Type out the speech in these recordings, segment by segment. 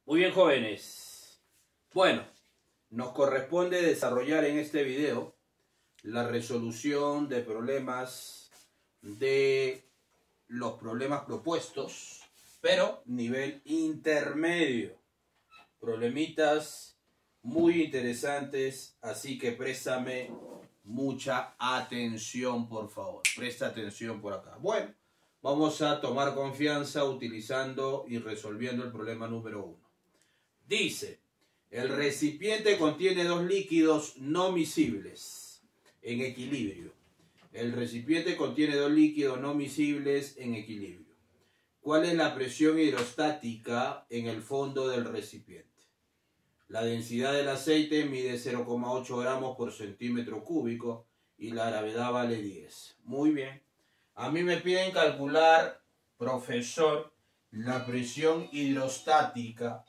Muy bien, jóvenes. Bueno, nos corresponde desarrollar en este video la resolución de los problemas propuestos, pero nivel intermedio. Problemitas muy interesantes, así que préstame mucha atención, por favor. Presta atención por acá. Bueno, vamos a tomar confianza utilizando y resolviendo el problema número 1. Dice, el recipiente contiene dos líquidos no miscibles en equilibrio. El recipiente contiene dos líquidos no miscibles en equilibrio. ¿Cuál es la presión hidrostática en el fondo del recipiente? La densidad del aceite mide 0,8 gramos por centímetro cúbico y la gravedad vale 10. Muy bien. A mí me piden calcular, profesor, la presión hidrostática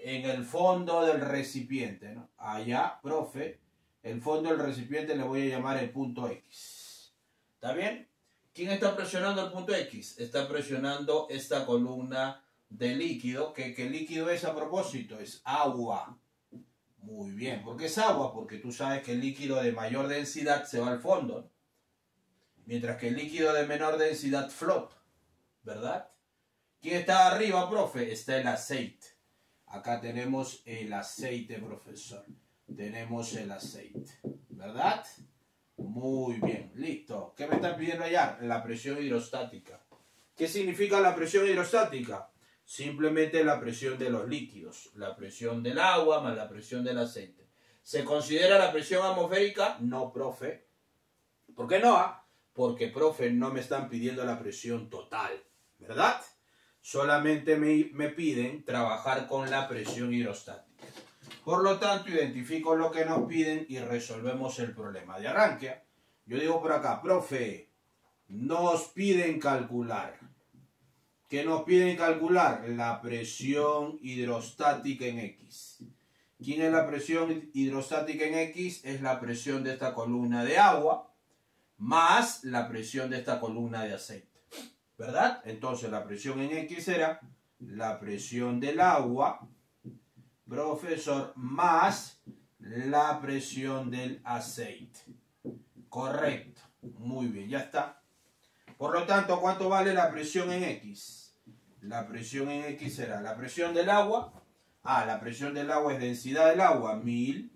en el fondo del recipiente, ¿no? Allá, profe, el fondo del recipiente le voy a llamar el punto X. ¿Está bien? ¿Quién está presionando el punto X? Está presionando esta columna de líquido. ¿Qué líquido es a propósito? Es agua. Muy bien. ¿Por qué es agua? Porque tú sabes que el líquido de mayor densidad se va al fondo, ¿no? Mientras que el líquido de menor densidad flota, ¿verdad? ¿Quién está arriba, profe? Está el aceite. Acá tenemos el aceite, profesor. Tenemos el aceite, ¿verdad? Muy bien, listo. ¿Qué me están pidiendo allá? La presión hidrostática. ¿Qué significa la presión hidrostática? Simplemente la presión de los líquidos. La presión del agua más la presión del aceite. ¿Se considera la presión atmosférica? No, profe. ¿Por qué no? Porque, profe, no me están pidiendo la presión total, ¿verdad? Solamente me piden trabajar con la presión hidrostática. Por lo tanto, identifico lo que nos piden y resolvemos el problema de arranque. Yo digo por acá, profe, nos piden calcular. ¿Qué nos piden calcular? La presión hidrostática en X. ¿Quién es la presión hidrostática en X? Es la presión de esta columna de agua más la presión de esta columna de aceite, ¿verdad? Entonces la presión en X será la presión del agua, profesor, más la presión del aceite. Correcto. Muy bien, ya está. Por lo tanto, ¿cuánto vale la presión en X? La presión en X será la presión del agua. La presión del agua es densidad del agua, 1000.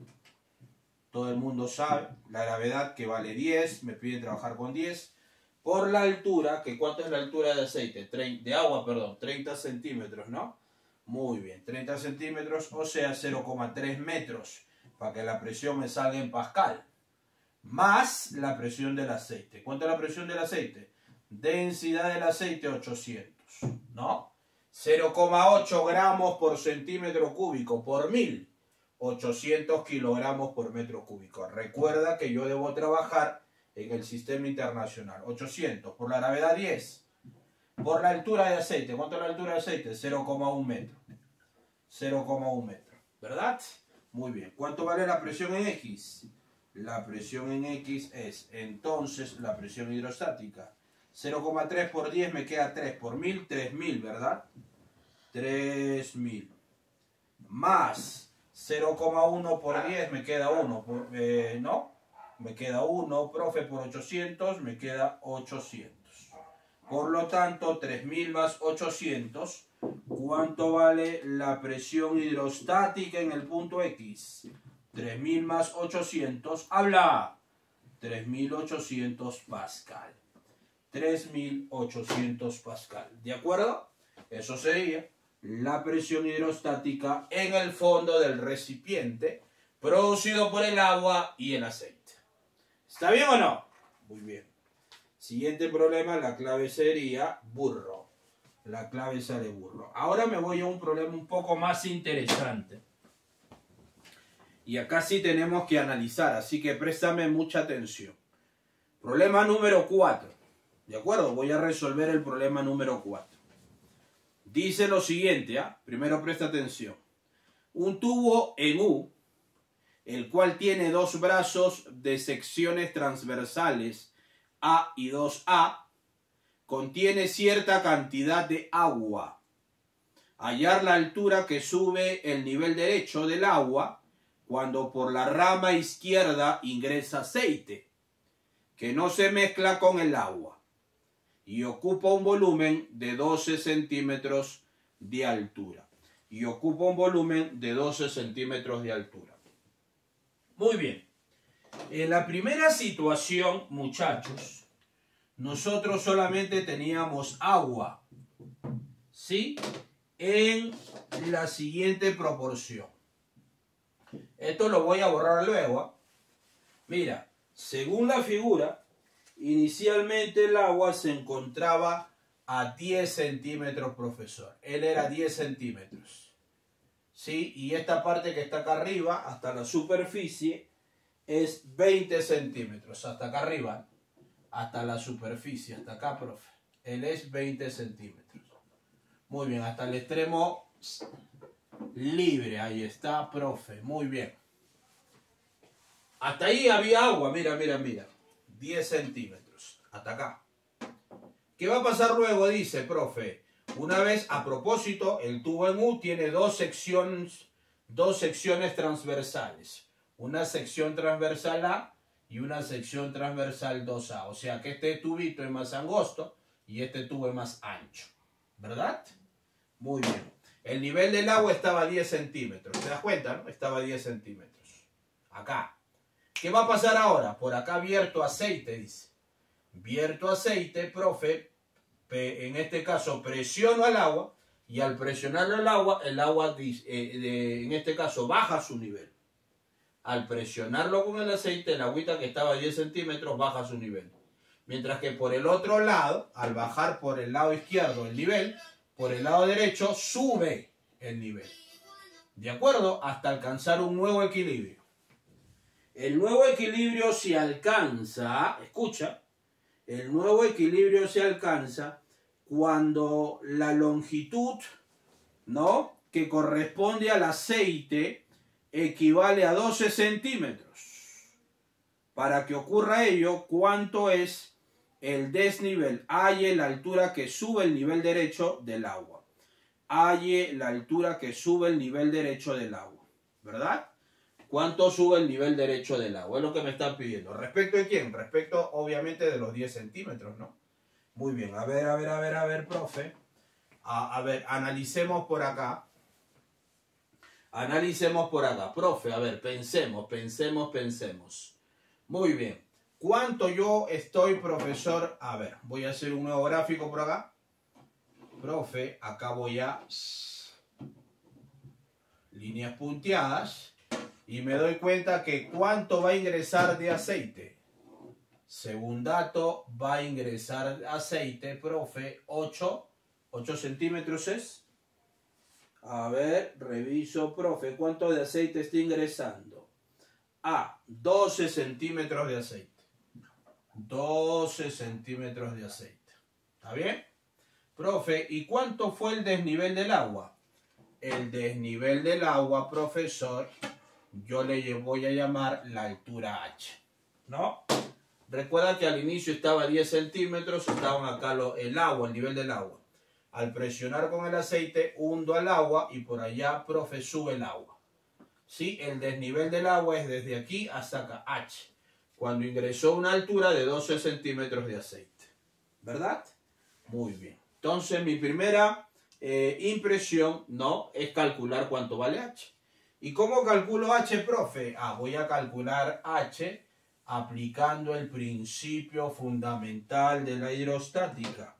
Todo el mundo sabe. La gravedad, que vale 10. Me piden trabajar con 10. Por la altura, que ¿cuánto es la altura de aceite? De agua, perdón, 30 centímetros, ¿no? Muy bien, 30 centímetros, o sea, 0,3 metros, para que la presión me salga en pascal. Más la presión del aceite. ¿Cuánto es la presión del aceite? Densidad del aceite, 800, ¿no? 0,8 gramos por centímetro cúbico por 1000. 800 kilogramos por metro cúbico. Recuerda que yo debo trabajar en el sistema internacional. 800 por la gravedad 10. Por la altura de aceite. ¿Cuánto es la altura de aceite? 0,1 metro. 0,1 metro. ¿Verdad? Muy bien. ¿Cuánto vale la presión en X? La presión en X es entonces la presión hidrostática. 0,3 por 10 me queda 3 por 1000, 3000, ¿verdad? 3000. Más 0,1 por 10 me queda 1. ¿No? Me queda 1, profe, por 800 me queda 800. Por lo tanto, 3000 más 800, ¿cuánto vale la presión hidrostática en el punto X? 3000 más 800, habla, 3800 pascal. 3800 pascal, ¿de acuerdo? Eso sería la presión hidrostática en el fondo del recipiente producido por el agua y el aceite. ¿Está bien o no? Muy bien. Siguiente problema, la clave sería burro. La clave sale burro. Ahora me voy a un problema un poco más interesante. Y acá sí tenemos que analizar, así que préstame mucha atención. Problema número 4. ¿De acuerdo? Voy a resolver el problema número 4. Dice lo siguiente, Primero presta atención. Un tubo en U, el cual tiene dos brazos de secciones transversales A y 2A, contiene cierta cantidad de agua. hallar la altura que sube el nivel derecho del agua cuando por la rama izquierda ingresa aceite, que no se mezcla con el agua y ocupa un volumen de 12 centímetros de altura. Muy bien. En la primera situación, muchachos, nosotros solamente teníamos agua, ¿sí? En la siguiente proporción. Esto lo voy a borrar luego, ¿eh? Mira, según la figura, inicialmente el agua se encontraba a 10 centímetros, profesor. Él era 10 centímetros. ¿Sí? Y esta parte que está acá arriba, hasta la superficie, es 20 centímetros. Hasta acá arriba, hasta la superficie, hasta acá, profe. Él es 20 centímetros. Muy bien, hasta el extremo libre. Ahí está, profe. Muy bien. Hasta ahí había agua. Mira, mira, mira. 10 centímetros. Hasta acá. ¿Qué va a pasar luego? Dice, profe. Una vez, a propósito, el tubo en U tiene dos secciones transversales. Una sección transversal A y una sección transversal 2A. O sea que este tubito es más angosto y este tubo es más ancho. ¿Verdad? Muy bien. El nivel del agua estaba a 10 centímetros. ¿Te das cuenta, no? Estaba a 10 centímetros. Acá. ¿Qué va a pasar ahora? Por acá vierto aceite, dice. Vierto aceite, profe. En este caso presiono al agua. Y al presionarlo el agua en este caso baja su nivel. Al presionarlo con el aceite, el agüita que estaba a 10 centímetros baja su nivel. Mientras que por el otro lado, al bajar por el lado izquierdo el nivel, por el lado derecho sube el nivel. ¿De acuerdo? Hasta alcanzar un nuevo equilibrio. El nuevo equilibrio se alcanza, escucha, el nuevo equilibrio se alcanza cuando la longitud, ¿no?, que corresponde al aceite equivale a 12 centímetros. Para que ocurra ello, ¿cuánto es el desnivel? Halle la altura que sube el nivel derecho del agua. Halle la altura que sube el nivel derecho del agua. ¿Verdad? ¿Cuánto sube el nivel derecho del agua? Es lo que me están pidiendo. ¿Respecto de quién? Respecto, obviamente, de los 10 centímetros, ¿no? Muy bien. A ver, profe. A ver, analicemos por acá. Analicemos por acá. Profe, a ver, pensemos. Muy bien. ¿Cuánto yo estoy, profesor? A ver, voy a hacer un nuevo gráfico por acá. Profe, acá voy a líneas punteadas. Y me doy cuenta que ¿cuánto va a ingresar de aceite? Según dato, va a ingresar aceite, profe, 8 centímetros es. A ver, reviso, profe, ¿cuánto de aceite está ingresando? 12 centímetros de aceite. 12 centímetros de aceite. ¿Está bien? Profe, ¿y cuánto fue el desnivel del agua? El desnivel del agua, profesor, yo le voy a llamar la altura H, ¿no? Recuerda que al inicio estaba a 10 centímetros, estaban acá el agua, el nivel del agua. Al presionar con el aceite, hundo al agua y por allá, profe, sube el agua. ¿Sí? El desnivel del agua es desde aquí hasta acá, H, cuando ingresó a una altura de 12 centímetros de aceite. ¿Verdad? Muy bien. Entonces, mi primera impresión, ¿no?, es calcular cuánto vale H. ¿Y cómo calculo H, profe? Voy a calcular H aplicando el principio fundamental de la hidrostática.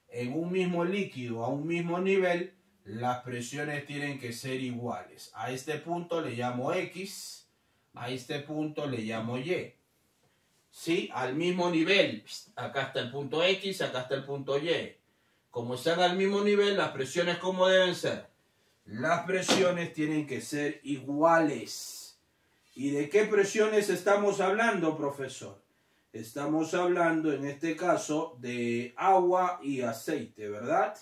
En un mismo líquido, a un mismo nivel, las presiones tienen que ser iguales. A este punto le llamo X, a este punto le llamo Y. ¿Sí? Al mismo nivel, acá está el punto X, acá está el punto Y. Como están al mismo nivel, las presiones, ¿cómo deben ser? Las presiones tienen que ser iguales. ¿Y de qué presiones estamos hablando, profesor? Estamos hablando, en este caso, de agua y aceite, ¿verdad?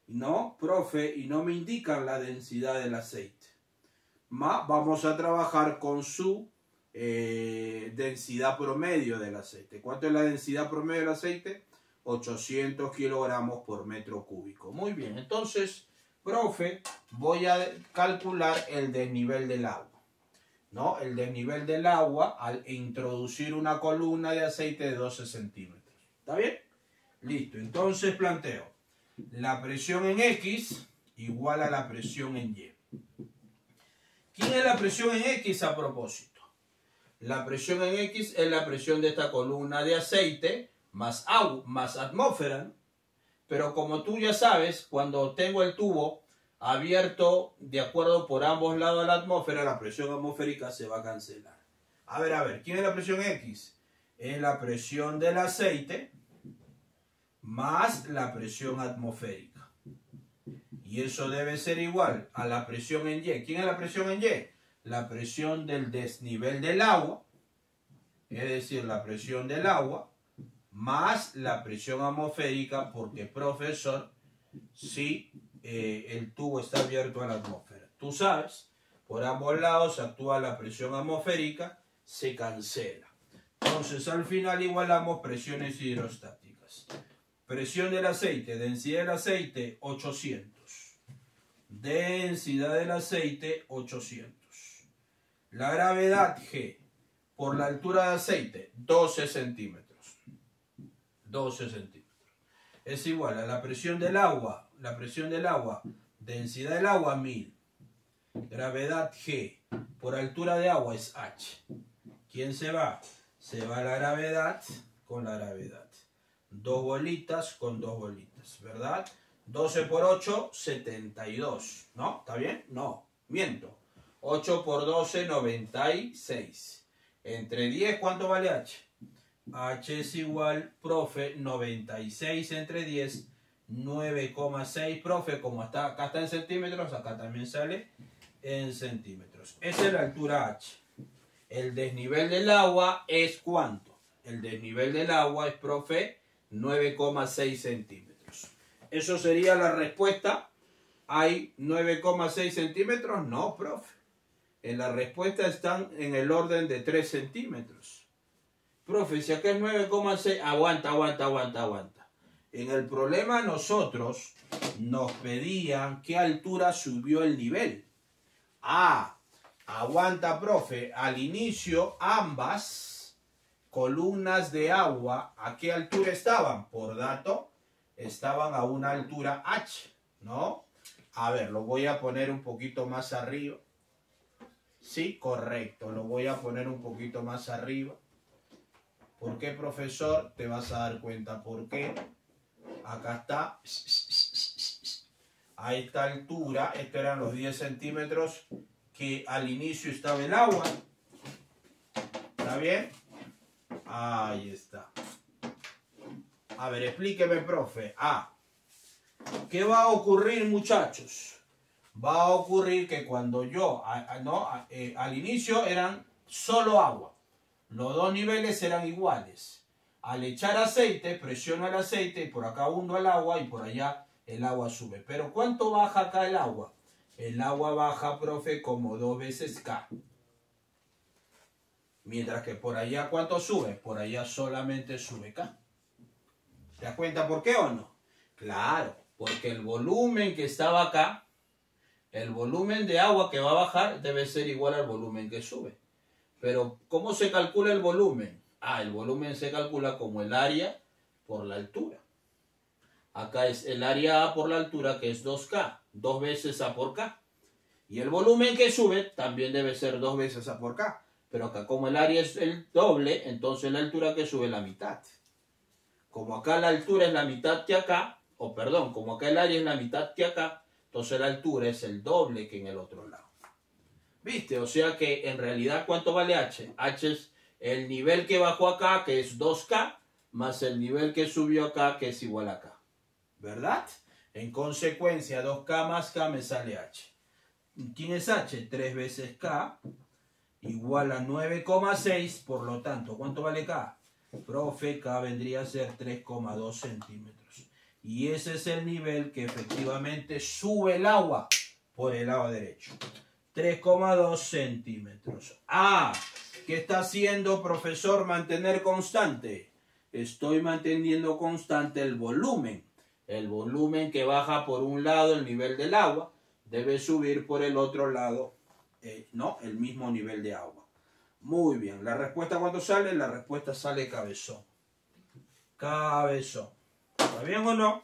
¿No, profe? Y no me indican la densidad del aceite. Vamos a trabajar con su densidad promedio del aceite. ¿Cuánto es la densidad promedio del aceite? 800 kilogramos por metro cúbico. Muy bien, entonces profe, voy a calcular el desnivel del agua. ¿No? El desnivel del agua al introducir una columna de aceite de 12 centímetros. ¿Está bien? Listo. Entonces planteo la presión en X igual a la presión en Y. ¿Quién es la presión en X a propósito? La presión en X es la presión de esta columna de aceite más agua, más atmósfera. Pero como tú ya sabes, cuando tengo el tubo abierto de acuerdo por ambos lados de la atmósfera, la presión atmosférica se va a cancelar. A ver, ¿quién es la presión X? Es la presión del aceite más la presión atmosférica. Y eso debe ser igual a la presión en Y. ¿Quién es la presión en Y? La presión del desnivel del agua, es decir, la presión del agua, más la presión atmosférica, porque profesor, si el tubo está abierto a la atmósfera. Tú sabes, por ambos lados actúa la presión atmosférica, se cancela. Entonces al final igualamos presiones hidrostáticas. Presión del aceite, densidad del aceite 800. Densidad del aceite 800. La gravedad G por la altura de aceite 12 centímetros. 12 centímetros. Es igual a la presión del agua. La presión del agua, densidad del agua 1000. Gravedad G por altura de agua es H. ¿Quién se va? Se va la gravedad con la gravedad. 2 bolitas con 2 bolitas, ¿verdad? 12 por 8, 72. ¿No? ¿Está bien? No, miento. 8 por 12, 96. Entre 10, ¿cuánto vale H? H es igual, profe, 96 entre 10, 9,6, profe, como está, acá está en centímetros, acá también sale en centímetros. Esa es la altura H. El desnivel del agua es ¿cuánto? El desnivel del agua es, profe, 9,6 centímetros. ¿Eso sería la respuesta? ¿Hay 9,6 centímetros? No, profe. En la respuesta están en el orden de 3 centímetros. Profe, si acá es 9,6, aguanta. En el problema nosotros nos pedían qué altura subió el nivel. Aguanta, profe. Al inicio ambas columnas de agua, ¿a qué altura estaban? Por dato, estaban a una altura H, ¿no? A ver, lo voy a poner un poquito más arriba. Sí, correcto, lo voy a poner un poquito más arriba. ¿Por qué, profesor? Te vas a dar cuenta por qué. Acá está. A esta altura, estos eran los 10 centímetros que al inicio estaba el agua. ¿Está bien? Ahí está. A ver, explíqueme, profe. ¿Qué va a ocurrir, muchachos? Va a ocurrir que cuando yo, al inicio eran solo agua. Los dos niveles eran iguales. Al echar aceite, presiono el aceite y por acá hundo el agua y por allá el agua sube. Pero ¿cuánto baja acá el agua? El agua baja, profe, como 2 veces K. Mientras que por allá, ¿cuánto sube? Por allá solamente sube K. ¿Te das cuenta por qué o no? Claro, porque el volumen que estaba acá, el volumen de agua que va a bajar debe ser igual al volumen que sube. Pero, ¿cómo se calcula el volumen? El volumen se calcula como el área por la altura. Acá es el área A por la altura, que es 2K. 2 veces A por K. Y el volumen que sube también debe ser 2 veces A por K. Pero acá como el área es el doble, entonces la altura que sube es la mitad. Como acá la altura es la mitad que acá, como acá el área es la mitad que acá, entonces la altura es el doble que en el otro lado. ¿Viste? O sea que en realidad, ¿cuánto vale H? H es el nivel que bajó acá, que es 2K, más el nivel que subió acá, que es igual a acá. ¿Verdad? En consecuencia, 2K más K me sale H. ¿Quién es H? 3 veces K igual a 9,6. Por lo tanto, ¿cuánto vale K? Profe, K vendría a ser 3,2 centímetros. Y ese es el nivel que efectivamente sube el agua por el lado derecho. 3,2 centímetros. ¿Qué está haciendo, profesor? Mantener constante. Estoy manteniendo constante el volumen. El volumen que baja por un lado, el nivel del agua, debe subir por el otro lado, ¿no? El mismo nivel de agua. Muy bien. ¿La respuesta cuándo sale? La respuesta sale cabezón. Cabezón. ¿Está bien o no?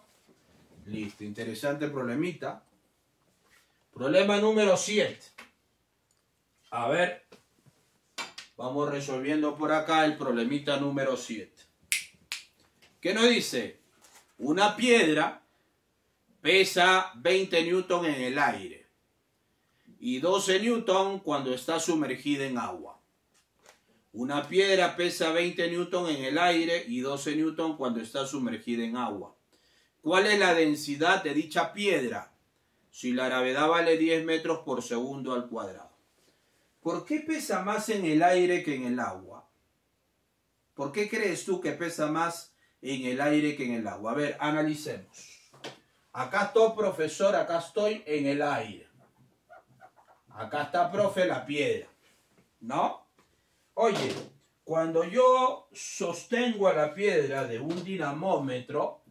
Listo. Interesante problemita. Problema número 7. A ver. Vamos resolviendo por acá el problemita número 7. ¿Qué nos dice? Una piedra pesa 20 newton en el aire y 12 newton cuando está sumergida en agua. Una piedra pesa 20 newton en el aire y 12 newton cuando está sumergida en agua. ¿Cuál es la densidad de dicha piedra si la gravedad vale 10 metros por segundo al cuadrado? ¿Por qué pesa más en el aire que en el agua? ¿Por qué crees tú que pesa más en el aire que en el agua? A ver, analicemos. Acá estoy, profesor, acá estoy en el aire. Acá está, profe, la piedra, ¿no? Oye, cuando yo sostengo a la piedra de un dinamómetro,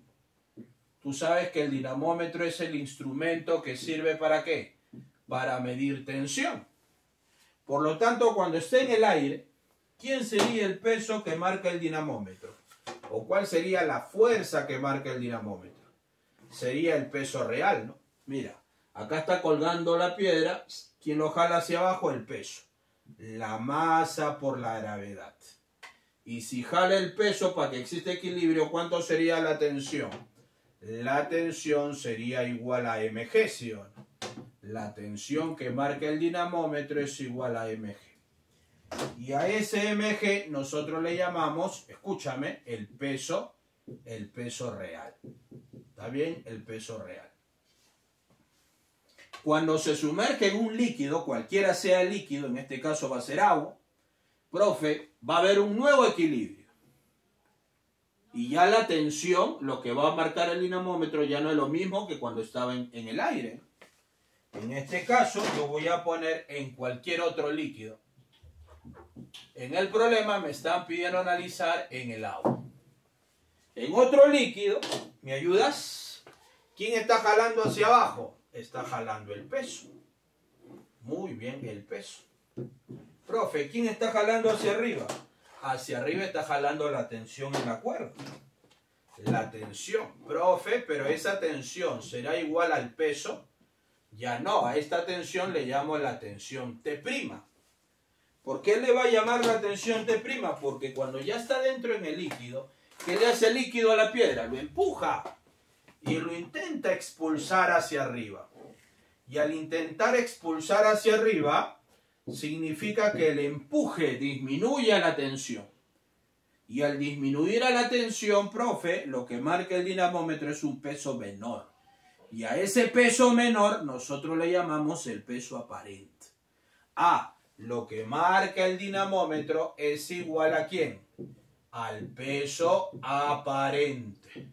tú sabes que el dinamómetro es el instrumento que sirve ¿para qué? Para medir tensión. Por lo tanto, cuando esté en el aire, ¿quién sería el peso que marca el dinamómetro? ¿O cuál sería la fuerza que marca el dinamómetro? Sería el peso real, ¿no? Mira, acá está colgando la piedra. ¿Quién lo jala hacia abajo? El peso. La masa por la gravedad. Y si jala el peso para que exista equilibrio, ¿cuánto sería la tensión? La tensión sería igual a mg, ¿sí o no? La tensión que marca el dinamómetro es igual a mg. Y a ese mg nosotros le llamamos, escúchame, el peso real. ¿Está bien? El peso real. Cuando se sumerge en un líquido, cualquiera sea el líquido, en este caso va a ser agua, profe, va a haber un nuevo equilibrio. Y ya la tensión, lo que va a marcar el dinamómetro, ya no es lo mismo que cuando estaba en el aire. En este caso, yo voy a poner en cualquier otro líquido. En el problema me están pidiendo analizar en el agua. En otro líquido, ¿me ayudas? ¿Quién está jalando hacia abajo? Está jalando el peso. Muy bien, el peso. Profe, ¿quién está jalando hacia arriba? Hacia arriba está jalando la tensión en la cuerda. La tensión. Profe, pero esa tensión será igual al peso. Ya no, a esta tensión le llamo la tensión T'. ¿Por qué le va a llamar la tensión T'? Porque cuando ya está dentro en el líquido, ¿qué le hace el líquido a la piedra? Lo empuja y lo intenta expulsar hacia arriba. Y al intentar expulsar hacia arriba, significa que el empuje disminuye la tensión. Y al disminuir a la tensión, profe, lo que marca el dinamómetro es un peso menor. Y a ese peso menor nosotros le llamamos el peso aparente. Lo que marca el dinamómetro es igual ¿a quién? Al peso aparente.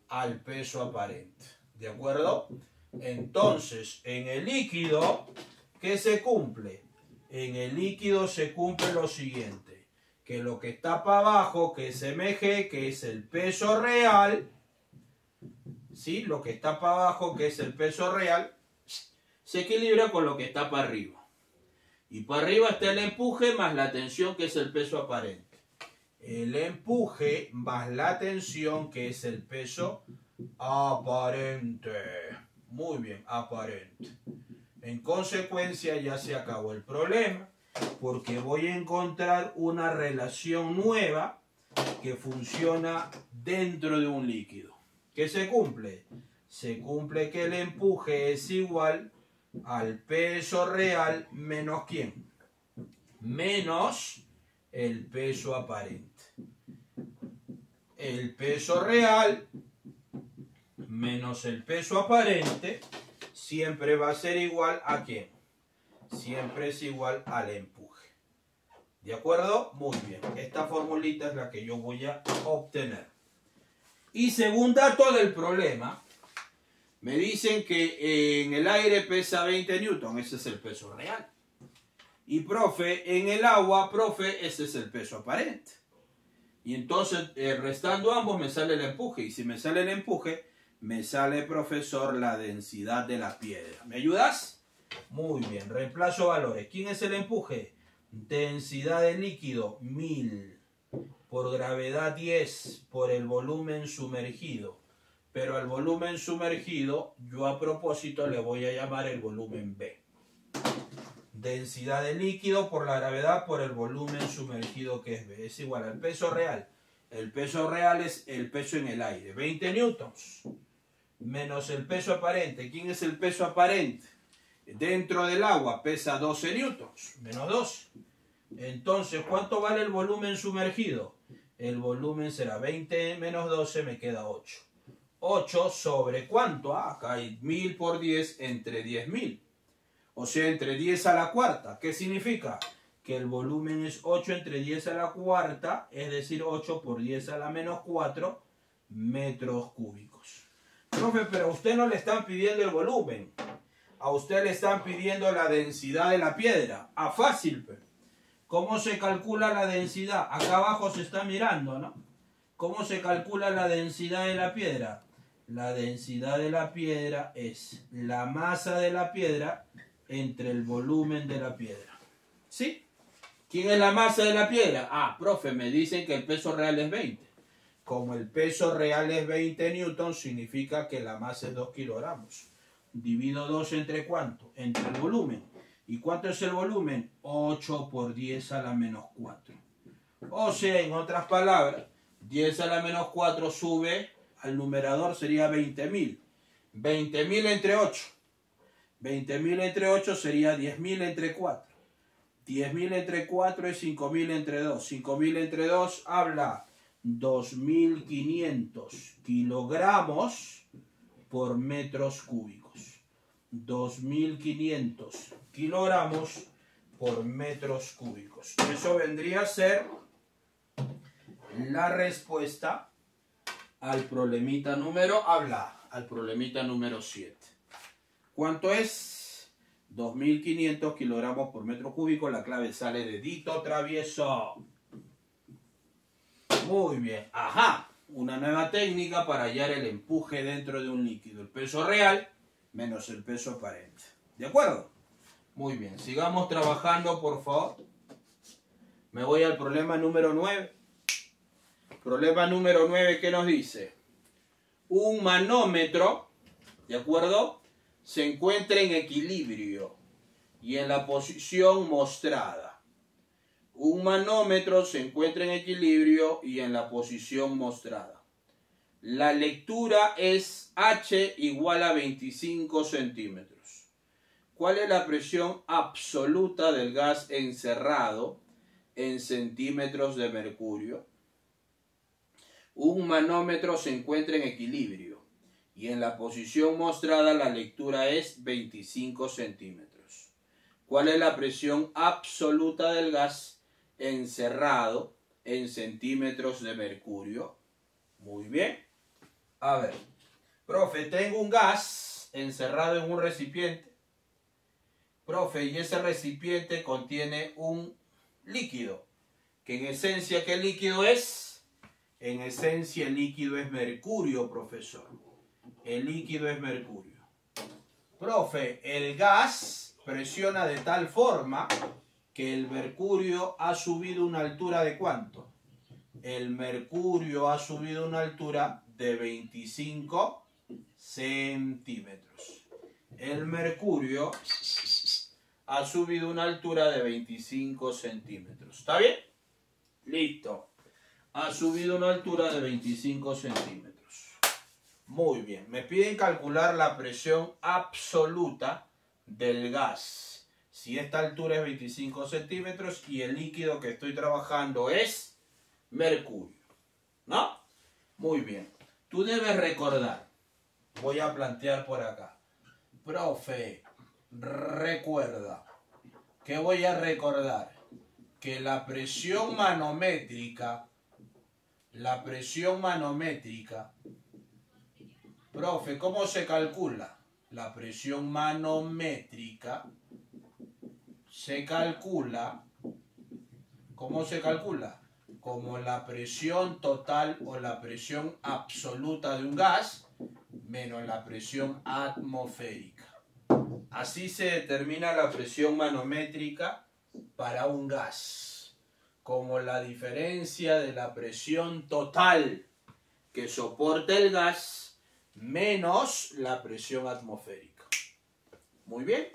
Al peso aparente. ¿De acuerdo? Entonces, en el líquido, ¿qué se cumple? En el líquido se cumple lo siguiente. Que lo que está para abajo, que es mg, que es el peso real, ¿sí? Lo que está para abajo, que es el peso real, se equilibra con lo que está para arriba. Y para arriba está el empuje más la tensión, que es el peso aparente. El empuje más la tensión, que es el peso aparente. Muy bien, aparente. En consecuencia, ya se acabó el problema, porque voy a encontrar una relación nueva que funciona dentro de un líquido. ¿Qué se cumple? Se cumple que el empuje es igual al peso real menos ¿quién? Menos el peso aparente. El peso real menos el peso aparente siempre va a ser igual ¿a quién? Siempre es igual al empuje. ¿De acuerdo? Muy bien. Esta formulita es la que yo voy a obtener. Y según dato del problema, me dicen que en el aire pesa 20 newton, ese es el peso real. Y profe, en el agua, profe, ese es el peso aparente. Y entonces, restando ambos, me sale el empuje. Y si me sale el empuje, me sale, profesor, la densidad de la piedra. ¿Me ayudas? Muy bien, reemplazo valores. ¿Quién es el empuje? Densidad del líquido, 1000 por gravedad 10 por el volumen sumergido. Pero al volumen sumergido, yo a propósito le voy a llamar el volumen B. Densidad del líquido por la gravedad por el volumen sumergido, que es B. Es igual al peso real. El peso real es el peso en el aire. 20 newtons. Menos el peso aparente. ¿Quién es el peso aparente? Dentro del agua pesa 12 newtons. Menos 2. Entonces, ¿cuánto vale el volumen sumergido? El volumen será 20 menos 12, me queda 8. 8 sobre ¿cuánto? Acá hay 1000 por 10 entre 10.000. O sea, entre 10 a la cuarta. ¿Qué significa? Que el volumen es 8 entre 10 a la cuarta, es decir, 8 por 10 a la menos 4 metros cúbicos. Profe, pero a usted no le están pidiendo el volumen. A usted le están pidiendo la densidad de la piedra. Ah, fácil, pero. ¿Cómo se calcula la densidad? Acá abajo se está mirando, ¿no? ¿Cómo se calcula la densidad de la piedra? La densidad de la piedra es la masa de la piedra entre el volumen de la piedra. ¿Sí? ¿Quién es la masa de la piedra? Ah, profe, me dicen que el peso real es 20. Como el peso real es 20 newtons, significa que la masa es 2 kilogramos. Divido 2 entre ¿cuánto? Entre el volumen. ¿Y cuánto es el volumen? 8 por 10 a la menos 4. O sea, en otras palabras, 10 a la menos 4 sube al numerador, sería 20.000. 20.000 entre 8. 20.000 entre 8 sería 10.000 entre 4. 10.000 entre 4 es 5.000 entre 2. 5.000 entre 2 habla 2.500 kilogramos por metros cúbicos. 2.500 kilogramos por metros cúbicos. Eso vendría a ser la respuesta al problemita número, al problemita número 7. ¿Cuánto es? 2.500 kilogramos por metro cúbico. La clave sale de dedito travieso. Muy bien. Ajá. Una nueva técnica para hallar el empuje dentro de un líquido. El peso real menos el peso aparente. ¿De acuerdo? Muy bien. Sigamos trabajando, por favor. Me voy al problema número 9. Problema número 9, ¿qué nos dice? Un manómetro, ¿de acuerdo?, se encuentra en equilibrio y en la posición mostrada. Un manómetro se encuentra en equilibrio y en la posición mostrada. La lectura es H igual a 25 centímetros. ¿Cuál es la presión absoluta del gas encerrado en centímetros de mercurio? Un manómetro se encuentra en equilibrio y en la posición mostrada la lectura es 25 centímetros. ¿Cuál es la presión absoluta del gas encerrado en centímetros de mercurio? Muy bien. A ver, profe, tengo un gas encerrado en un recipiente. Profe, y ese recipiente contiene un líquido. Que en esencia, ¿qué líquido es? En esencia, el líquido es mercurio, profesor. El líquido es mercurio. Profe, el gas presiona de tal forma que el mercurio ha subido una altura ¿de cuánto? El mercurio ha subido una altura de 25 centímetros. El mercurio ha subido una altura de 25 centímetros. ¿Está bien? Listo. Ha subido una altura de 25 centímetros. Muy bien. Me piden calcular la presión absoluta del gas. Si esta altura es 25 centímetros y el líquido que estoy trabajando es mercurio. ¿No? Muy bien. Tú debes recordar. Voy a plantear por acá. Profe, recuerda. ¿Qué voy a recordar? Que la presión manométrica, profe, ¿cómo se calcula? La presión manométrica se calcula, ¿cómo se calcula? Como la presión total o la presión absoluta de un gas menos la presión atmosférica. Así se determina la presión manométrica para un gas, como la diferencia de la presión total que soporta el gas menos la presión atmosférica. Muy bien.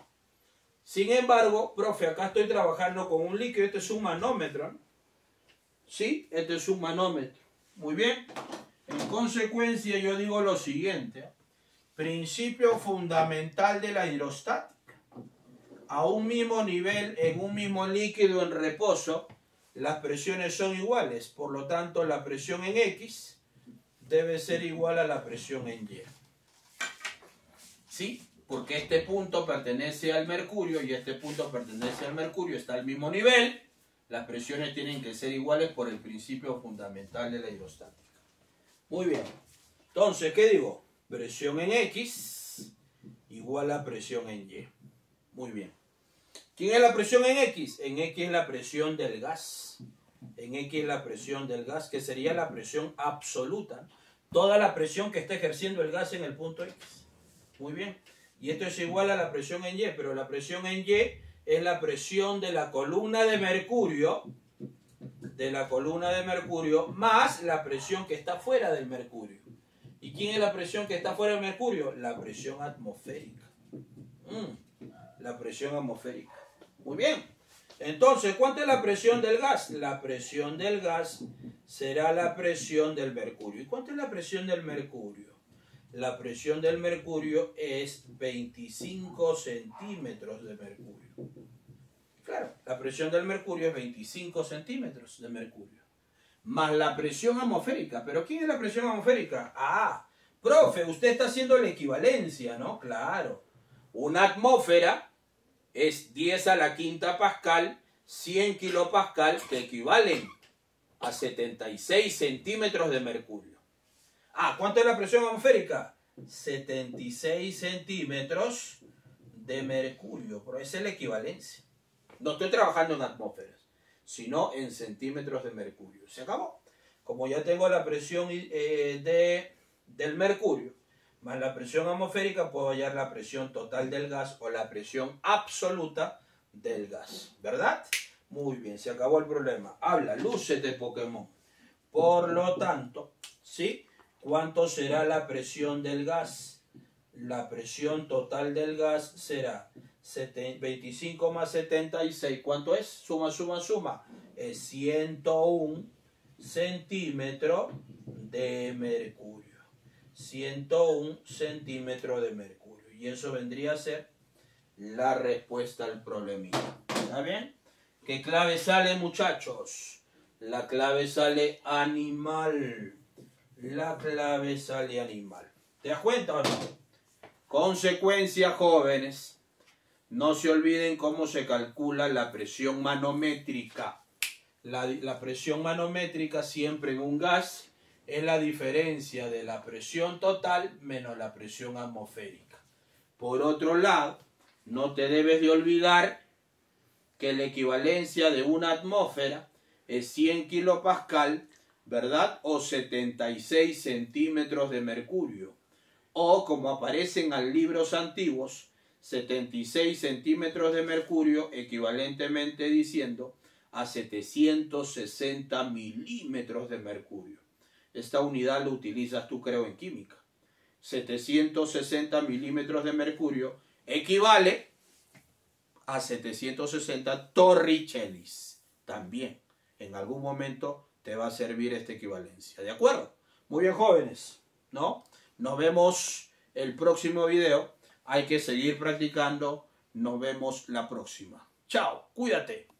Sin embargo, profe, acá estoy trabajando con un líquido, este es un manómetro, ¿no? ¿Sí? Este es un manómetro. Muy bien. En consecuencia, yo digo lo siguiente. Principio fundamental de la hidrostática. A un mismo nivel, en un mismo líquido en reposo, las presiones son iguales. Por lo tanto, la presión en X debe ser igual a la presión en Y. ¿Sí? Porque este punto pertenece al mercurio y este punto pertenece al mercurio, está al mismo nivel. Las presiones tienen que ser iguales por el principio fundamental de la hidrostática. Muy bien. Entonces, ¿qué digo? Presión en X igual a presión en Y. Muy bien. ¿Quién es la presión en X? En X es la presión del gas. En X es la presión del gas, que sería la presión absoluta. Toda la presión que está ejerciendo el gas en el punto X. Muy bien. Y esto es igual a la presión en Y, pero la presión en Y es la presión de la columna de mercurio, más la presión que está fuera del mercurio. ¿Y quién es la presión que está fuera del mercurio? La presión atmosférica. La presión atmosférica. Muy bien. Entonces, ¿cuánto es la presión del gas? La presión del gas será la presión del mercurio. ¿Y cuánto es la presión del mercurio? La presión del mercurio es 25 centímetros de mercurio. Claro, la presión del mercurio es 25 centímetros de mercurio. Más la presión atmosférica. ¿Pero quién es la presión atmosférica? Ah, profe, usted está haciendo la equivalencia, ¿no? Claro. Una atmósfera es 10 a la quinta pascal, 100 kilopascal, que equivalen a 76 centímetros de mercurio. Ah, ¿cuánto es la presión atmosférica? 76 centímetros de mercurio. Pero esa es la equivalencia. No estoy trabajando en atmósferas, sino en centímetros de mercurio. ¿Se acabó? Como ya tengo la presión del mercurio más la presión atmosférica, puedo hallar la presión total del gas o la presión absoluta del gas. ¿Verdad? Muy bien, se acabó el problema. Habla, luces de Pokémon. Por lo tanto, ¿sí? ¿Cuánto será la presión del gas? La presión total del gas será 25 más 76. ¿Cuánto es? Suma. Es 101 centímetros de mercurio. 101 centímetros de mercurio. Y eso vendría a ser la respuesta al problemita. ¿Está bien? ¿Qué clave sale, muchachos? La clave sale animal. La clave sale animal. ¿Te das cuenta o no? Consecuencia, jóvenes. No se olviden cómo se calcula la presión manométrica. La presión manométrica siempre en un gas es la diferencia de la presión total menos la presión atmosférica. Por otro lado, no te debes de olvidar que la equivalencia de una atmósfera es 100 kilopascal, ¿verdad? O 76 centímetros de mercurio. O, como aparecen en libros antiguos, 76 centímetros de mercurio, equivalentemente diciendo a 760 milímetros de mercurio. Esta unidad la utilizas tú, creo, en química. 760 milímetros de mercurio equivale a 760 torricellis. También, en algún momento te va a servir esta equivalencia. ¿De acuerdo? Muy bien, jóvenes, ¿no? Nos vemos el próximo video. Hay que seguir practicando. Nos vemos la próxima. Chao, cuídate.